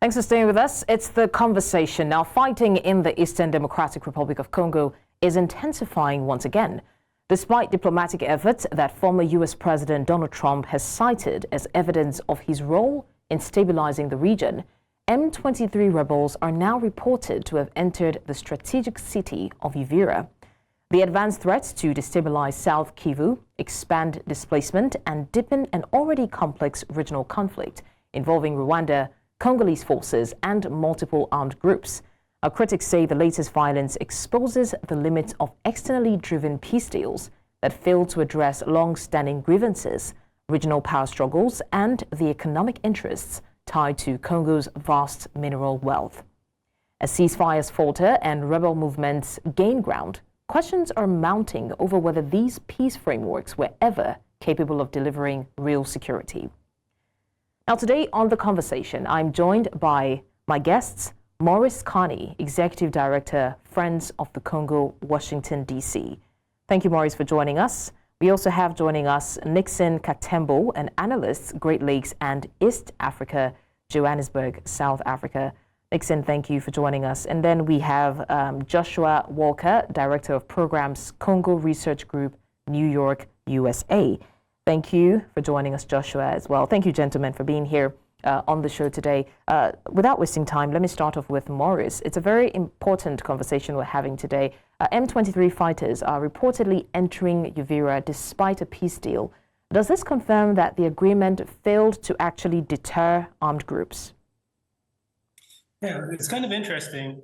Thanks for staying with us. It's The Conversation. Now, fighting in the Eastern Democratic Republic of Congo is intensifying once again, despite diplomatic efforts that former U.S. President Donald Trump has cited as evidence of his role in stabilizing the region. M23 rebels are now reported to have entered the strategic city of Uvira. The advanced threats to destabilize South Kivu, expand displacement, and deepen an already complex regional conflict involving Rwanda, Congolese forces, and multiple armed groups. Our critics say the latest violence exposes the limits of externally driven peace deals that fail to address long-standing grievances, regional power struggles, and the economic interests tied to Congo's vast mineral wealth. As ceasefires falter and rebel movements gain ground, questions are mounting over whether these peace frameworks were ever capable of delivering real security. Now, today on The Conversation, I'm joined by my guests, Maurice Carney, Executive Director, Friends of the Congo, Washington, D.C. Thank you, Maurice, for joining us. We also have joining us Nixon Katembo, an analyst, Great Lakes and East Africa, Johannesburg, South Africa. Nixon, thank you for joining us. And then we have Joshua Walker, Director of Programs, Congo Research Group, New York, USA. Thank you for joining us, Joshua, as well. Thank you, gentlemen, for being here on the show today. Without wasting time, let me start off with Maurice. It's a very important conversation we're having today. M23 fighters are reportedly entering Uvira despite a peace deal. Does this confirm that the agreement failed to actually deter armed groups? Yeah, it's kind of interesting.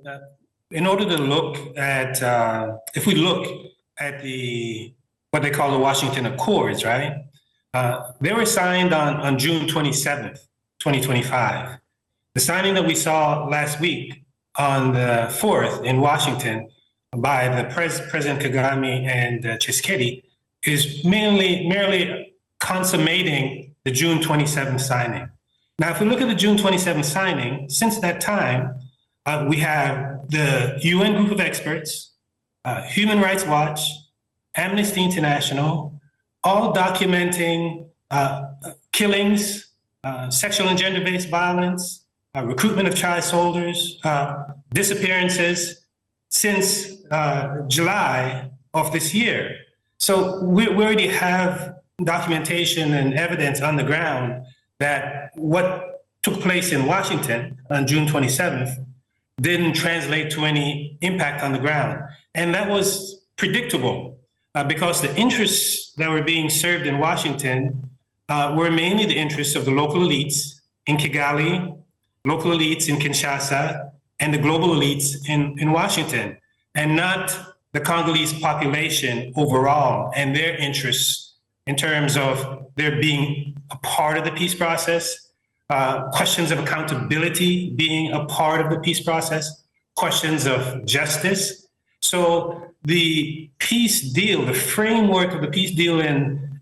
In order to look at, if we look at what they call the Washington Accords, right? They were signed on June 27th, 2025. The signing that we saw last week on the 4th in Washington by the President Kagame and Tshisekedi is merely consummating the June 27th signing. Now, if we look at the June 27th signing, since that time, we have the UN group of experts, Human Rights Watch, Amnesty International, all documenting killings, sexual and gender-based violence, recruitment of child soldiers, disappearances since July of this year. So we already have documentation and evidence on the ground that what took place in Washington on June 27th didn't translate to any impact on the ground. And that was predictable. Because the interests that were being served in Washington were mainly the interests of the local elites in Kigali, local elites in Kinshasa, and the global elites in Washington, and not the Congolese population overall and their interests in terms of their being a part of the peace process, questions of accountability being a part of the peace process, questions of justice. So the peace deal, the framework of the peace deal in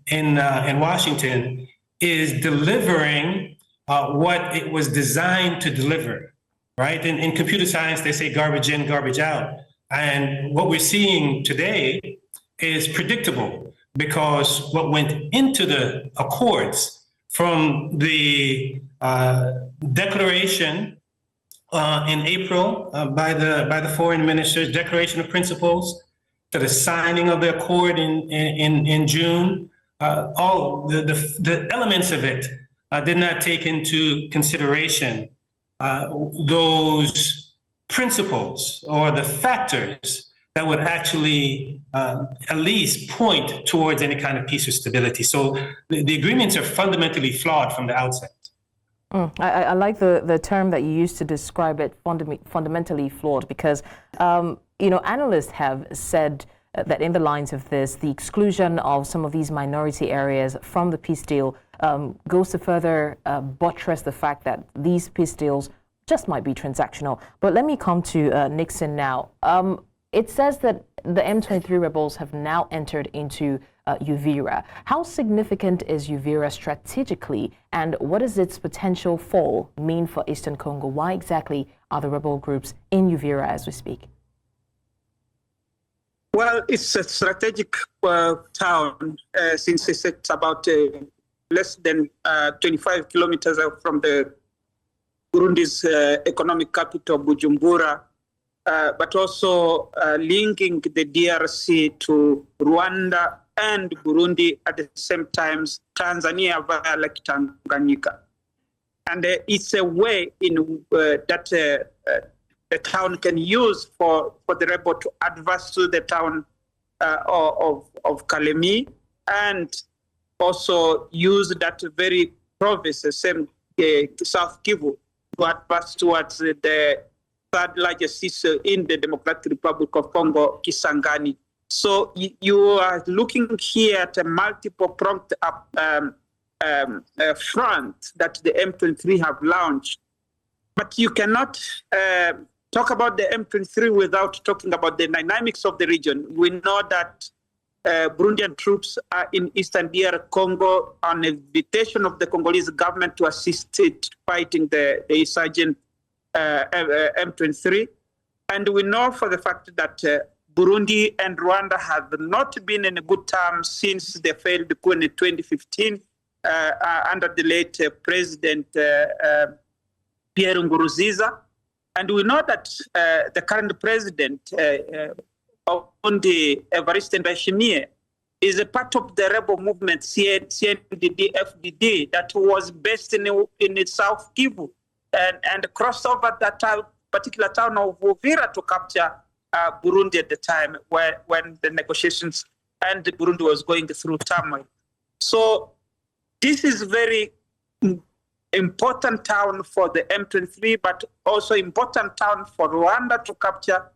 Washington is delivering what it was designed to deliver, right? In computer science, they say garbage in, garbage out. And what we're seeing today is predictable because what went into the accords from the declaration in April by the foreign ministers, declaration of principles, to the signing of the accord in June, all the elements of it did not take into consideration those principles or the factors that would actually at least point towards any kind of peace or stability. So the agreements are fundamentally flawed from the outset. I like the term that you used to describe it, fundamentally flawed, because analysts have said that in the lines of this, the exclusion of some of these minority areas from the peace deal goes to further buttress the fact that these peace deals just might be transactional. But let me come to Nixon now. It says that the M23 rebels have now entered into Uvira. How significant is Uvira strategically, and what does its potential fall mean for Eastern Congo? Why exactly are the rebel groups in Uvira as we speak? Well, it's a strategic town since it's about less than 25 kilometers from the Burundi's economic capital, Bujumbura, but also linking the DRC to Rwanda and Burundi at the same time, Tanzania via Lake Tanganyika. And it's a way in that the town can use for the rebel to advance to the town of Kalemi, and also use that very province, the same South Kivu, to advance towards the third largest city in the Democratic Republic of Congo, Kisangani. So you are looking here at a multiple-pronged front that the M23 have launched. But you cannot talk about the M23 without talking about the dynamics of the region. We know that Burundian troops are in Eastern DR Congo on invitation of the Congolese government to assist it fighting the insurgent M23. And we know for the fact that Burundi and Rwanda have not been in a good terms since the failed coup in 2015 under the late President Pierre Nkurunziza. And we know that the current president of Burundi, Evariste Ndayishimiye, is a part of the rebel movement, CNDD-FDD, that was based in South Kivu and crossed over that particular town of Uvira to capture Burundi at the time when the negotiations and Burundi was going through turmoil. So this is very important town for the M23, but also important town for Rwanda to capture.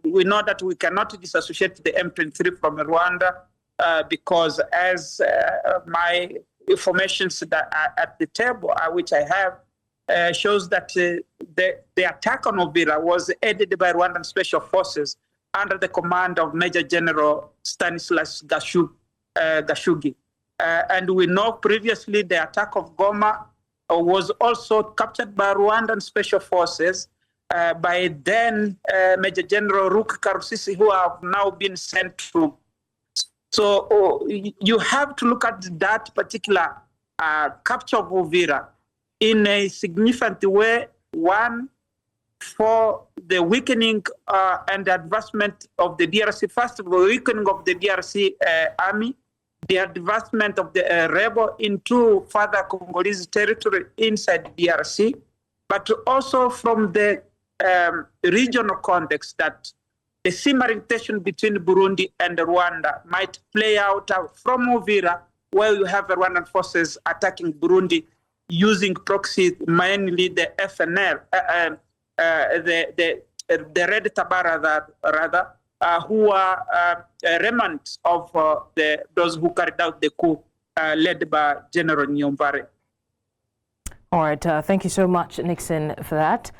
We know that we cannot disassociate the M23 from Rwanda because as my information that at the table, which I have, shows that the attack on Uvira was aided by Rwandan Special Forces under the command of Major General Stanislas Gashugi. And we know previously the attack of Goma was also captured by Rwandan Special Forces by then Major General Ruki Karusisi, who have now been sent to. So you have to look at that particular capture of Uvira in a significant way, one, for the weakening and the advancement of the DRC, first of all, weakening of the DRC army, the advancement of the rebel into further Congolese territory inside DRC, but also from the regional context that the simmering tension between Burundi and Rwanda might play out from Uvira, where you have Rwandan forces attacking Burundi using proxy, mainly the FNL, the Red Tabara, rather, who are remnants of those who carried out the coup led by General Nyombare. All right, thank you so much, Nixon, for that.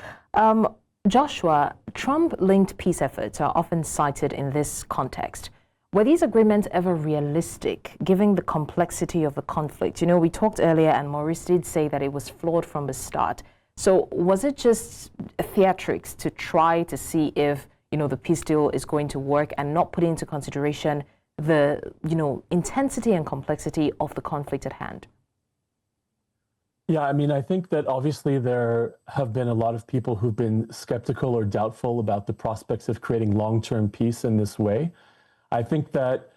Joshua, Trump-linked peace efforts are often cited in this context. Were these agreements ever realistic, given the complexity of the conflict? You know, we talked earlier, and Maurice did say that it was flawed from the start. So was it just theatrics to try to see if, you know, the peace deal is going to work and not put into consideration the, you know, intensity and complexity of the conflict at hand? Yeah, I mean, I think that obviously there have been a lot of people who've been skeptical or doubtful about the prospects of creating long-term peace in this way. I think that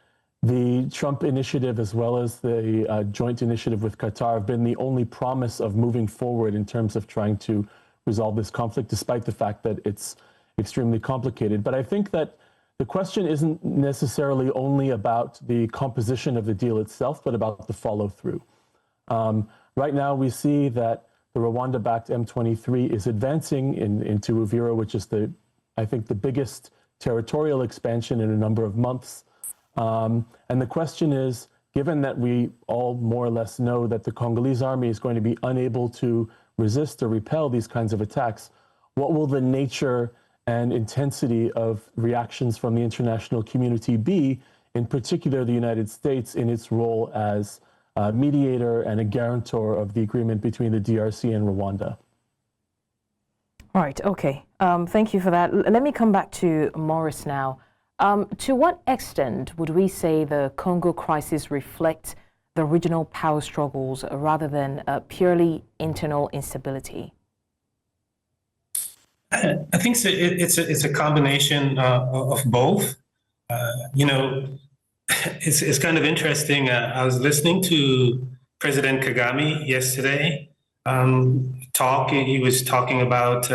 the Trump initiative, as well as the joint initiative with Qatar, have been the only promise of moving forward in terms of trying to resolve this conflict, despite the fact that it's extremely complicated. But I think that the question isn't necessarily only about the composition of the deal itself, but about the follow-through. Right now, we see that the Rwanda-backed M23 is advancing into Uvira, which is I think the biggest territorial expansion in a number of months. And the question is, given that we all more or less know that the Congolese army is going to be unable to resist or repel these kinds of attacks, what will the nature and intensity of reactions from the international community be, in particular the United States in its role as mediator and a guarantor of the agreement between the DRC and Rwanda? All right, okay. Thank you for that. Let me come back to Maurice now. To what extent would we say the Congo crisis reflects the regional power struggles rather than purely internal instability? I think it's a combination of both. It's kind of interesting. I was listening to President Kagame yesterday talk. He was talking about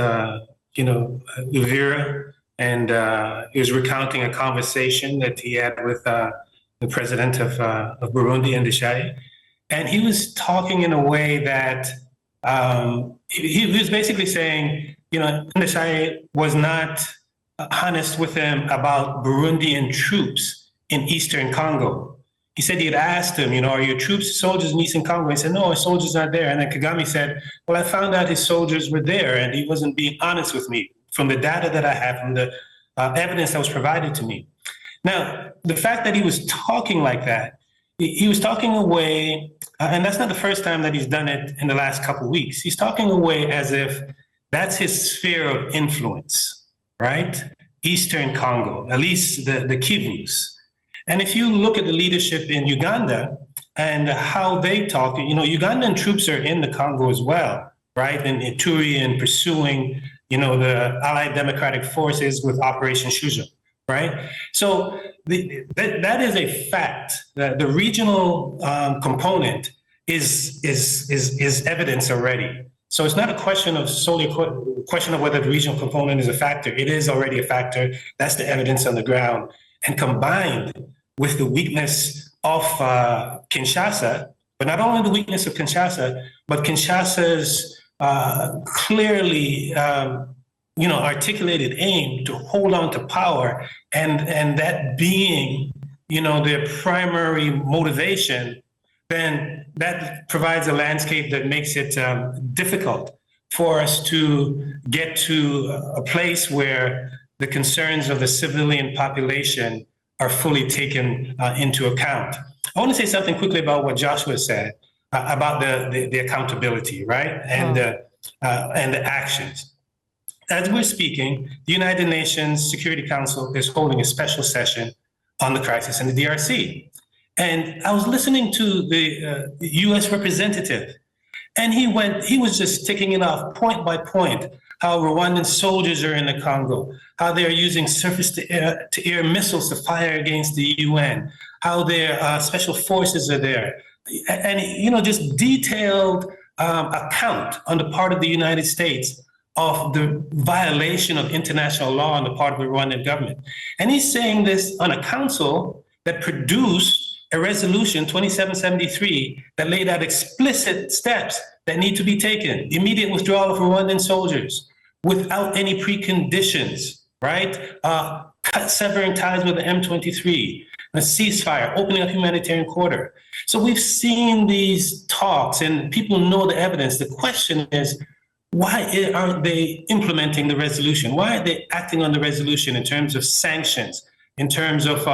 Uvira, and he was recounting a conversation that he had with the president of Burundi and Ndayishimiye, and he was talking in a way that he was basically saying, Ndayishimiye was not honest with him about Burundian troops in Eastern Congo. He said he had asked him, are your troops, soldiers in Eastern Congo? He said, no, his soldiers aren't there. And then Kagame said, well, I found out his soldiers were there and he wasn't being honest with me from the data that I have, from the evidence that was provided to me. Now, the fact that he was talking like that, he was talking away, and that's not the first time that he's done it in the last couple of weeks. He's talking away as if that's his sphere of influence, right? Eastern Congo, at least the Kivus. And if you look at the leadership in Uganda and how they talk, Ugandan troops are in the Congo as well, right? In Ituri and pursuing, the Allied Democratic Forces with Operation Shuja, right? So that is a fact. The regional component is evidence already. So it's not a question of solely a question of whether the regional component is a factor. It is already a factor. That's the evidence on the ground. And combined with the weakness of Kinshasa, but not only the weakness of Kinshasa, but Kinshasa's clearly articulated aim to hold on to power, and that being their primary motivation, then that provides a landscape that makes it difficult for us to get to a place where the concerns of the civilian population are fully taken into account. I want to say something quickly about what Joshua said about the accountability, right? And the actions. As we're speaking, the United Nations Security Council is holding a special session on the crisis in the DRC. And I was listening to the US representative, and he was just ticking it off point by point, how Rwandan soldiers are in the Congo, how they're using surface-to-air missiles to fire against the UN, how their special forces are there. And, just detailed account on the part of the United States of the violation of international law on the part of the Rwandan government. And he's saying this on a council that produced a resolution 2773 that laid out explicit steps that need to be taken. Immediate withdrawal of Rwandan soldiers without any preconditions, right? Severing ties with the M23, a ceasefire, opening a humanitarian corridor. So we've seen these talks and people know the evidence. The question is, why aren't they implementing the resolution? Why are they acting on the resolution in terms of sanctions, in terms of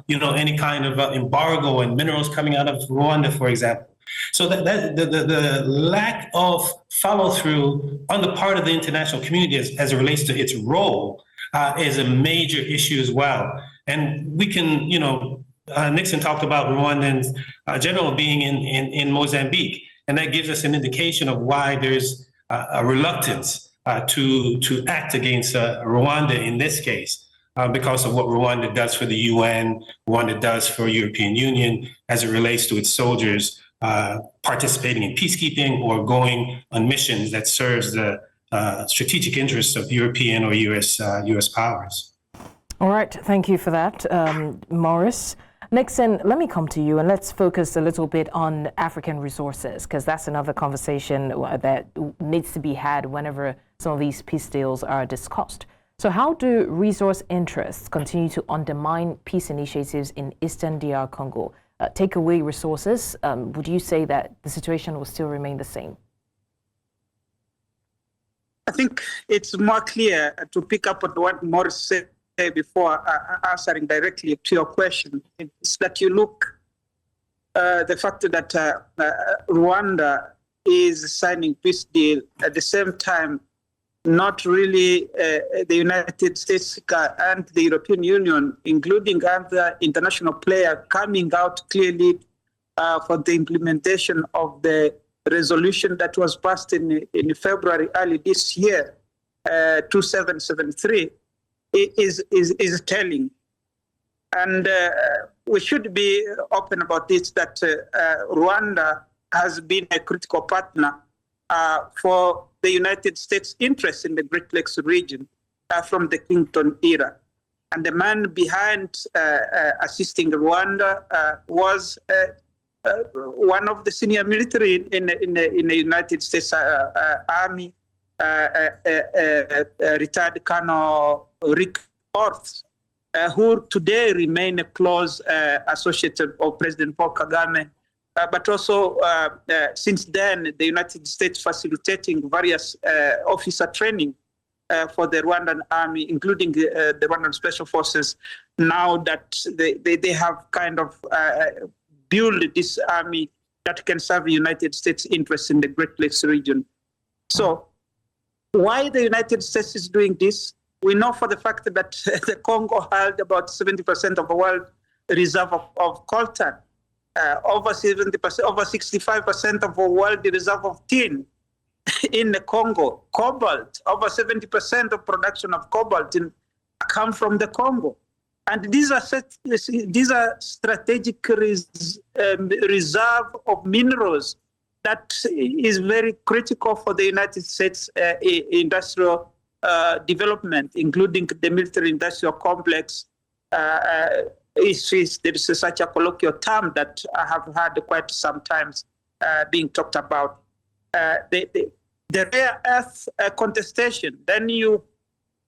any kind of embargo and minerals coming out of Rwanda, for example? So the lack of follow through on the part of the international community as it relates to its role is a major issue as well. And we can, Nixon talked about Rwandans general being in Mozambique, and that gives us an indication of why there's a reluctance to act against Rwanda in this case, because of what Rwanda does for the UN, Rwanda does for European Union as it relates to its soldiers participating in peacekeeping or going on missions that serves the strategic interests of European or US powers. All right, thank you for that, Morris. Nixon, let me come to you and let's focus a little bit on African resources, because that's another conversation that needs to be had whenever some of these peace deals are discussed. So how do resource interests continue to undermine peace initiatives in Eastern DR Congo? Take away resources, would you say that the situation will still remain the same? I think it's more clear to pick up on what Morris said before answering directly to your question. It's that you look the fact that Rwanda is signing peace deal at the same time, not really the United States and the European Union, including other international players, coming out clearly for the implementation of the resolution that was passed in February early this year 2773 is telling. And we should be open about this, that Rwanda has been a critical partner for the United States' interests in the Great Lakes region from the Clinton era. And the man behind assisting Rwanda was one of the senior military in the United States Army, retired Colonel Rick Orth, who today remain a close associate of President Paul Kagame. But also, since then, the United States facilitating various officer training for the Rwandan army, including the Rwandan Special Forces, now that they have kind of built this army that can serve the United States interests in the Great Lakes region. So why the United States is doing this? We know for the fact that the Congo held about 70% of the world reserve of coltan, over 70%, over 65% of the world reserve of tin in the Congo. Cobalt, over 70% of production of cobalt come from the Congo. And these are strategic reserve of minerals that is very critical for the United States industrial development, including the military-industrial complex. There is such a colloquial term that I have heard quite sometimes being talked about. The rare earth contestation, then you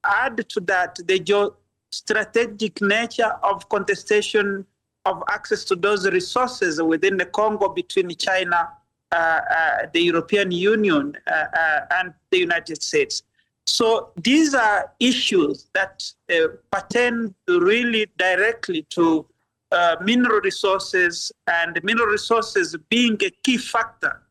add to that the geostrategic nature of contestation of access to those resources within the Congo between China, the European Union, and the United States. So these are issues that pertain really directly to mineral resources, and mineral resources being a key factor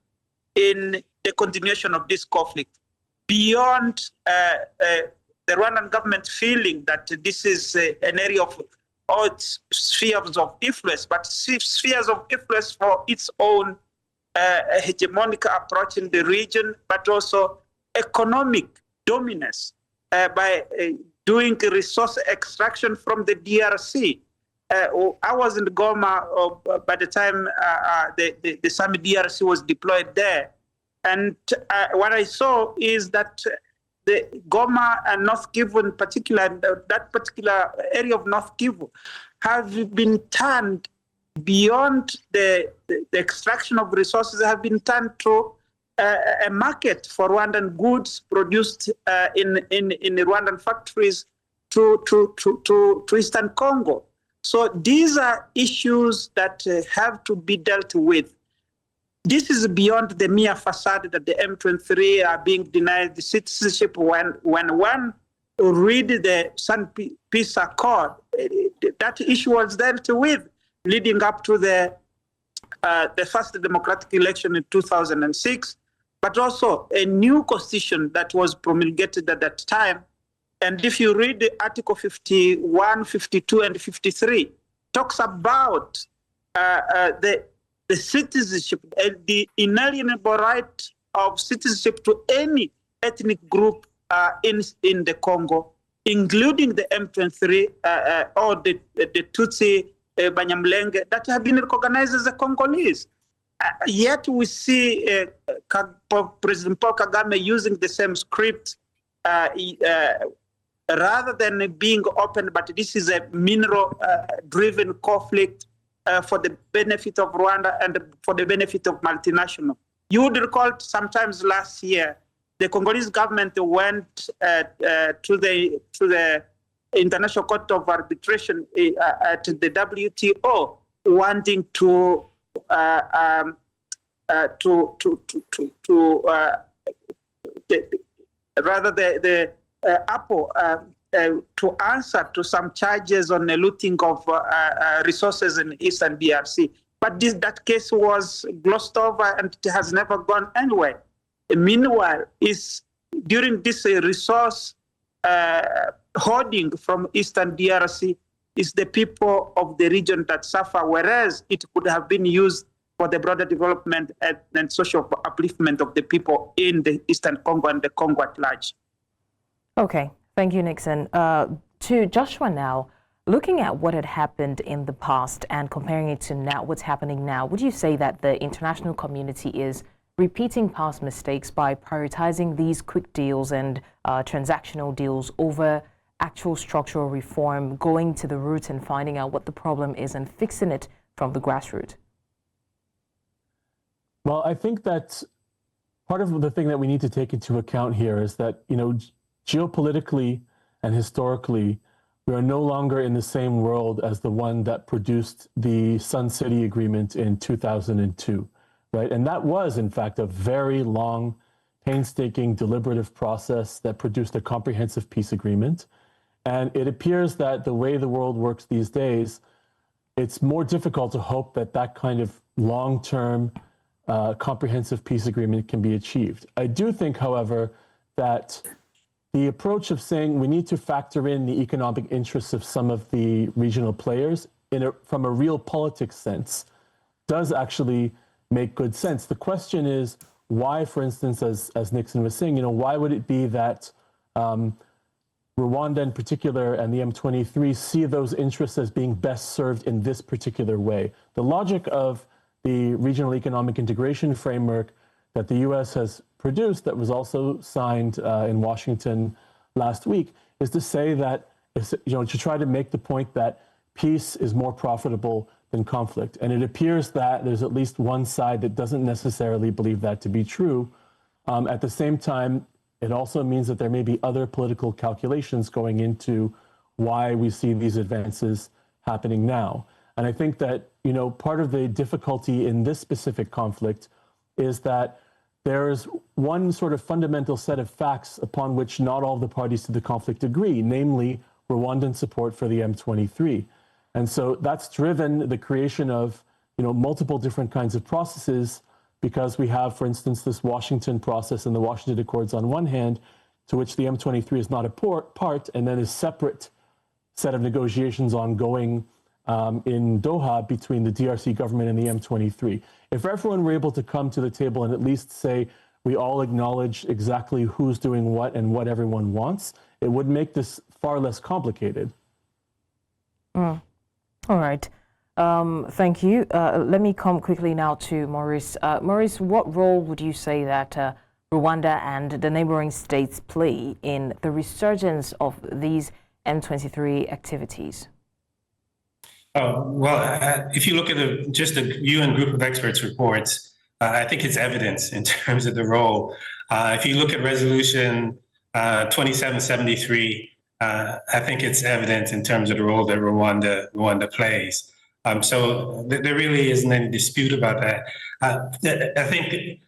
in the continuation of this conflict. Beyond the Rwandan government feeling that this is an area of all its spheres of influence, but spheres of influence for its own hegemonic approach in the region, but also economic dominance by doing resource extraction from the DRC. I was in Goma by the time the Sami DRC was deployed there. And what I saw is that the Goma and North Kivu in particular, that particular area of North Kivu, have been turned beyond the extraction of resources, have been turned to a market for Rwandan goods produced in the Rwandan factories to Eastern Congo. So these are issues that have to be dealt with. This is beyond the mere facade that the M23 are being denied the citizenship. When one read the Sun Peace Accord, that issue was dealt with leading up to the first democratic election in 2006, but also a new constitution that was promulgated at that time. And if you read the Article 51, 52, and 53, talks about the citizenship, the inalienable right of citizenship to any ethnic group in the Congo, including the M23 or the Tutsi Banyamulenge that have been recognized as the Congolese. Yet we see President Paul Kagame using the same script rather than being open, but this is a mineral-driven conflict for the benefit of Rwanda and for the benefit of multinational. You would recall sometimes last year, the Congolese government went to the International Court of Arbitration at the WTO, wanting to Apple to answer to some charges on the looting of resources in Eastern DRC. But that case was glossed over and it has never gone anywhere. Meanwhile, during this resource hoarding from Eastern DRC, is the people of the region that suffer, whereas it could have been used for the broader development and social upliftment of the people in the Eastern Congo and the Congo at large. Okay, thank you, Nixon. To Joshua now, looking at what had happened in the past and comparing it to now, what's happening now, would you say that the international community is repeating past mistakes by prioritizing these quick deals and transactional deals over actual structural reform, going to the root and finding out what the problem is and fixing it from the grassroots? Well, I think that part of the thing that we need to take into account here is that, geopolitically and historically, we are no longer in the same world as the one that produced the Sun City Agreement in 2002, right? And that was, in fact, a very long, painstaking, deliberative process that produced a comprehensive peace agreement. And it appears that the way the world works these days, it's more difficult to hope that that kind of long-term comprehensive peace agreement can be achieved. I do think, however, that the approach of saying we need to factor in the economic interests of some of the regional players from a real politics sense does actually make good sense. The question is why, for instance, as Nixon was saying, why would it be that Rwanda in particular and the M23 see those interests as being best served in this particular way? The logic of the regional economic integration framework that the U.S. has produced, that was also signed in Washington last week, is to say that, to try to make the point that peace is more profitable than conflict. And it appears that there's at least one side that doesn't necessarily believe that to be true. At the same time, it also means that there may be other political calculations going into why we see these advances happening now. And I think that, part of the difficulty in this specific conflict is that there's one sort of fundamental set of facts upon which not all the parties to the conflict agree, namely Rwandan support for the M23. And so that's driven the creation of, multiple different kinds of processes, because we have, for instance, this Washington process and the Washington Accords on one hand, to which the M23 is not a part, and then a separate set of negotiations ongoing in Doha between the DRC government and the M23. If everyone were able to come to the table and at least say, we all acknowledge exactly who's doing what and what everyone wants, it would make this far less complicated. All right. Thank you. Let me come quickly now to Maurice. Maurice, what role would you say that Rwanda and the neighboring states play in the resurgence of these M23 activities? If you look at just the UN group of experts reports, I think it's evidence in terms of the role. If you look at resolution 2773, I think it's evident in terms of the role that Rwanda plays. So there really isn't any dispute about that. I think,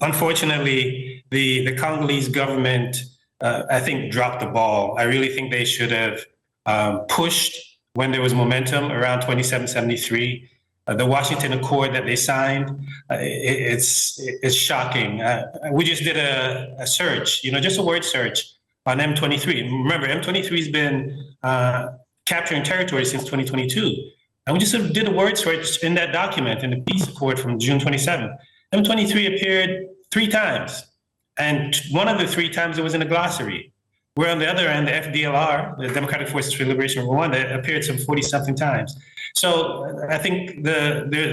unfortunately, the Congolese government, I think, dropped the ball. I really think they should have pushed when there was momentum around 2773. The Washington Accord that they signed, it's shocking. We just did a search, just a word search on M23. Remember, M23 has been capturing territory since 2022. And we just did a word search in that document, in the peace accord from June 27th. M23 appeared 3 times. And one of the 3 times it was in a glossary. Where on the other end, the FDLR, the Democratic Forces for Liberation of Rwanda, appeared some 40-something times. So I think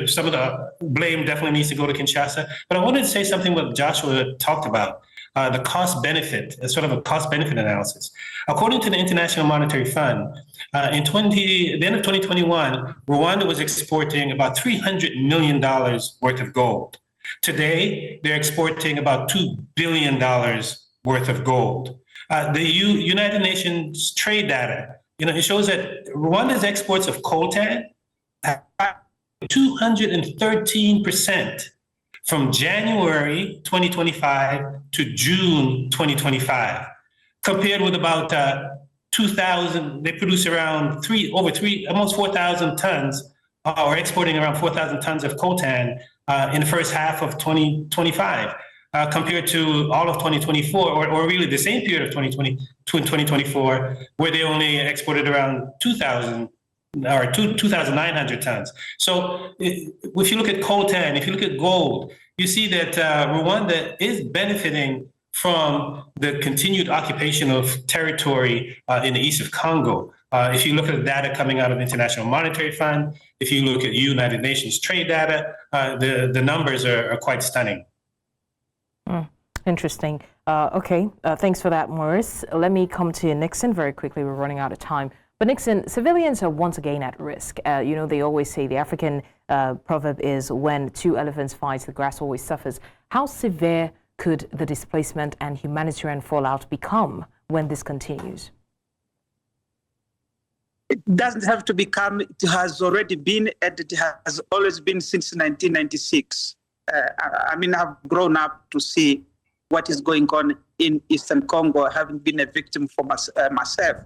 some of the blame definitely needs to go to Kinshasa. But I wanted to say something what Joshua talked about, the cost-benefit, sort of a cost-benefit analysis. According to the International Monetary Fund, the end of 2021, Rwanda was exporting about $300 million worth of gold. Today, they're exporting about $2 billion worth of gold. The United Nations trade data, it shows that Rwanda's exports of coltan have 213% from January 2025 to June 2025, compared with about 2,000. They produce around almost 4,000 tons, or exporting around 4,000 tons of coltan in the first half of 2025. Compared to all of 2024, or really the same period of 2020 to 2024, where they only exported around 2,000 or 2,900 tons. So if you look at coltan, if you look at gold, you see that Rwanda is benefiting from the continued occupation of territory in the east of Congo. If you look at the data coming out of International Monetary Fund, if you look at United Nations trade data, the numbers are quite stunning. Interesting. Okay, thanks for that, Maurice. Let me come to Nixon very quickly. We're running out of time. But Nixon, civilians are once again at risk. You know, they always say the African proverb is when two elephants fight, the grass always suffers. How severe could the displacement and humanitarian fallout become when this continues? It doesn't have to become, it has already been, and it has always been since 1996. I mean, I've grown up to see what is going on in Eastern Congo, having been a victim for myself.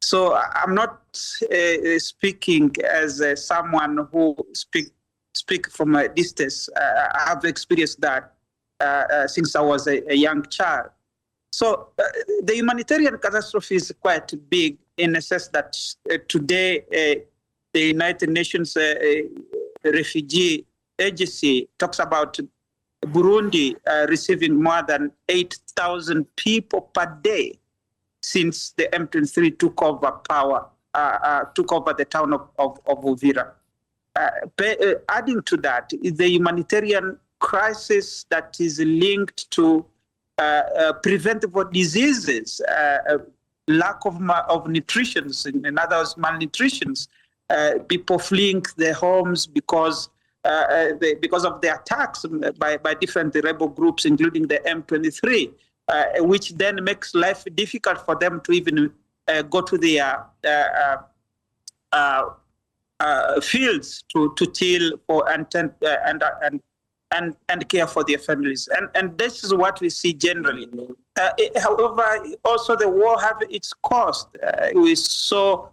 So I'm not speaking as someone who speak from a distance. I have experienced that since I was a young child. So the humanitarian catastrophe is quite big in the sense that today the United Nations Refugee Agency talks about Burundi receiving more than 8,000 people per day since the M23 took over power, took over the town of Uvira. Adding to that is the humanitarian crisis that is linked to preventable diseases, lack of nutrition, in other words, malnutrition, people fleeing their homes because of the attacks by different rebel groups, including the M23, which then makes life difficult for them to even go to their fields to till for and care for their families. And this is what we see generally. However, also the war have its cost. We saw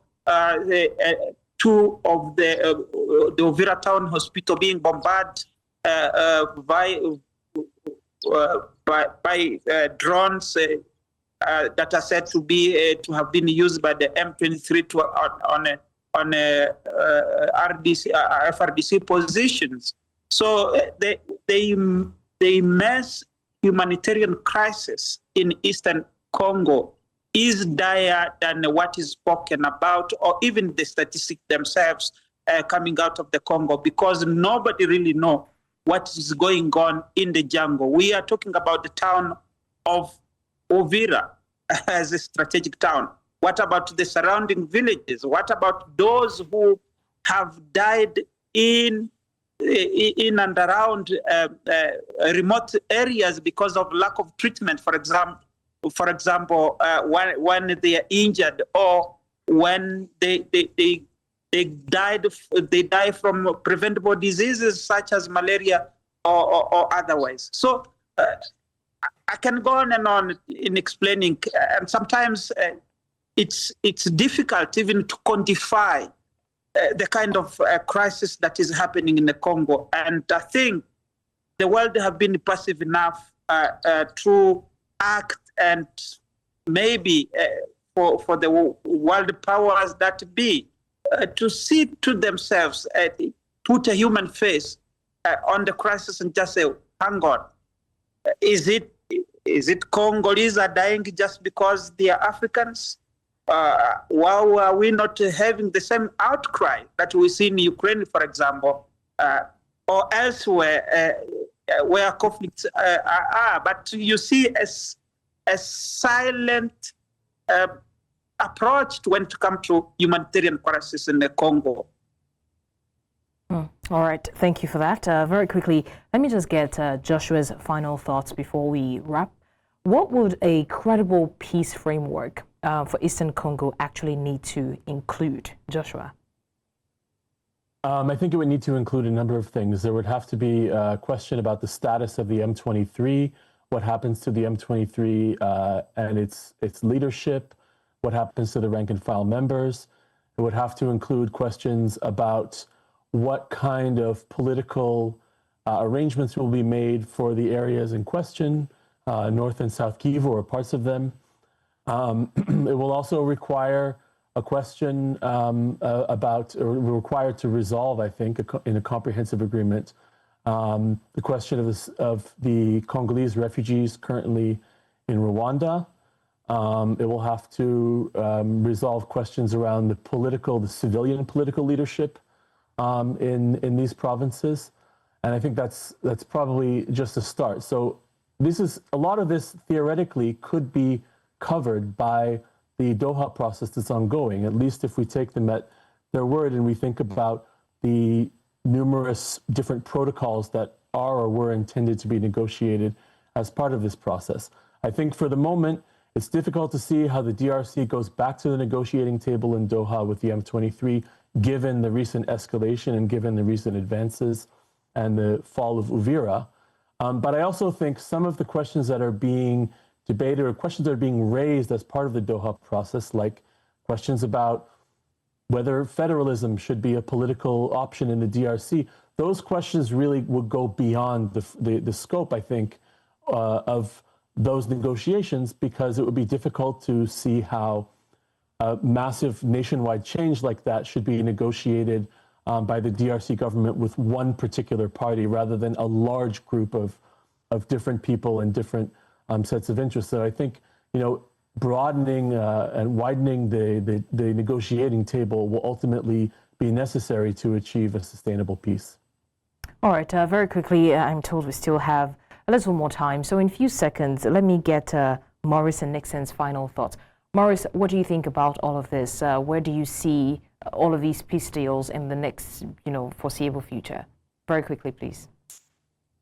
two of the Uvira town hospital being bombarded by drones that are said to have been used by the M23 on FRDC positions. So the immense humanitarian crisis in Eastern Congo is dire than what is spoken about, or even the statistics themselves coming out of the Congo, because nobody really knows what is going on in the jungle. We are talking about the town of Uvira as a strategic town. What about the surrounding villages? What about those who have died in and around remote areas because of lack of treatment, for example, when they are injured or when they die from preventable diseases such as malaria or otherwise. So I can go on and on in explaining, and sometimes it's difficult even to quantify the kind of crisis that is happening in the Congo. And I think the world have been passive enough to act, and maybe for the world powers that be to see to themselves, put a human face on the crisis and just say, hang on, is it Congolese are dying just because they are Africans? Why are we not having the same outcry that we see in Ukraine, for example, or elsewhere where conflicts are? But you see a silent approach when it comes to humanitarian crisis in the Congo. All right, thank you for that. Very quickly, let me just get Joshua's final thoughts before we wrap. What would a credible peace framework for Eastern Congo actually need to include? Joshua? I think it would need to include a number of things. There would have to be a question about the status of the M23, what happens to the M23 and its leadership, what happens to the rank and file members. It would have to include questions about what kind of political arrangements will be made for the areas in question, North and South Kivu or parts of them. It will also require a question about, or required to resolve, I think, in a comprehensive agreement, the question of the Congolese refugees currently in Rwanda. It will have to resolve questions around the civilian political leadership in these provinces. And I think that's probably just a start. So a lot of this theoretically could be covered by the Doha process that's ongoing, at least if we take them at their word and we think about the numerous different protocols that are or were intended to be negotiated as part of this process. I think for the moment, it's difficult to see how the DRC goes back to the negotiating table in Doha with the M23, given the recent escalation and given the recent advances and the fall of Uvira. But I also think some of the questions that are being debated or questions that are being raised as part of the Doha process, like questions about whether federalism should be a political option in the DRC, those questions really would go beyond the scope, I think, of those negotiations, because it would be difficult to see how a massive nationwide change like that should be negotiated by the DRC government with one particular party rather than a large group of different people and different sets of interests. So I think, broadening and widening the negotiating table will ultimately be necessary to achieve a sustainable peace. All right, very quickly, I'm told we still have a little more time. So in a few seconds, let me get Maurice and Nixon's final thoughts. Maurice, what do you think about all of this? Where do you see all of these peace deals in the next, foreseeable future? Very quickly, please.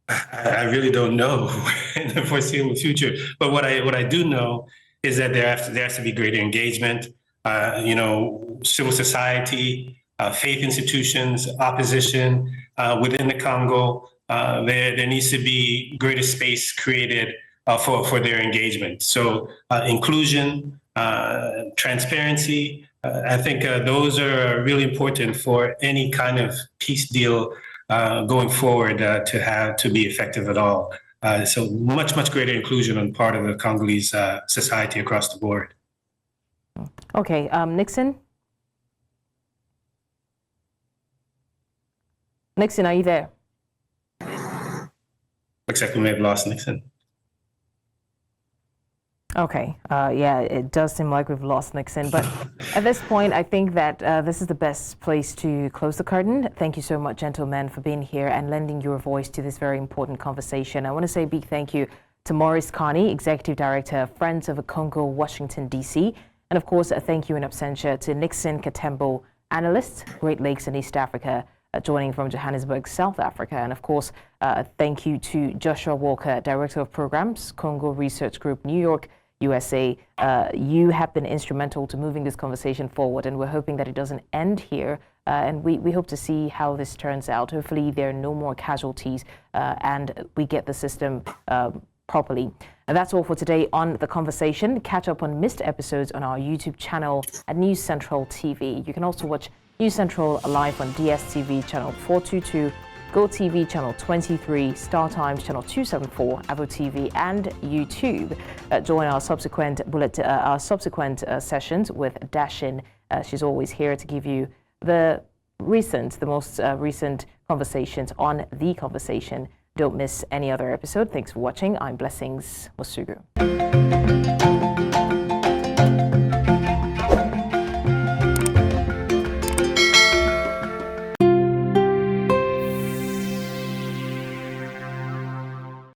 I really don't know in the foreseeable future. But what I do know is that there has to be greater engagement. Civil society, faith institutions, opposition within the Congo. There needs to be greater space created for their engagement. So inclusion, transparency, I think those are really important for any kind of peace deal going forward to be effective at all. So much greater inclusion on part of the Congolese society across the board. Okay, Nixon? Nixon, are you there? Looks like we may have lost Nixon. Okay, yeah, it does seem like we've lost Nixon, but at this point, I think that this is the best place to close the curtain. Thank you so much, gentlemen, for being here and lending your voice to this very important conversation. I want to say a big thank you to Maurice Carney, Executive Director, Friends of the Congo, Washington, D.C., and of course, a thank you in absentia to Nixon Katembo, Analyst, Great Lakes and East Africa, joining from Johannesburg, South Africa. And of course, thank you to Joshua Walker, Director of Programs, Congo Research Group, New York, USA. You have been instrumental to moving this conversation forward, and we're hoping that it doesn't end here. And we hope to see how this turns out. Hopefully there are no more casualties and we get the system properly. And that's all for today on The Conversation. Catch up on missed episodes on our YouTube channel at News Central TV. You can also watch News Central live on DSTV channel 422, GoTV channel 23, StarTimes channel 274, Avo TV, and YouTube. Join our subsequent sessions with Dashin. She's always here to give you the most recent conversations on The Conversation. Don't miss any other episode. Thanks for watching. I'm Blessings Masugu.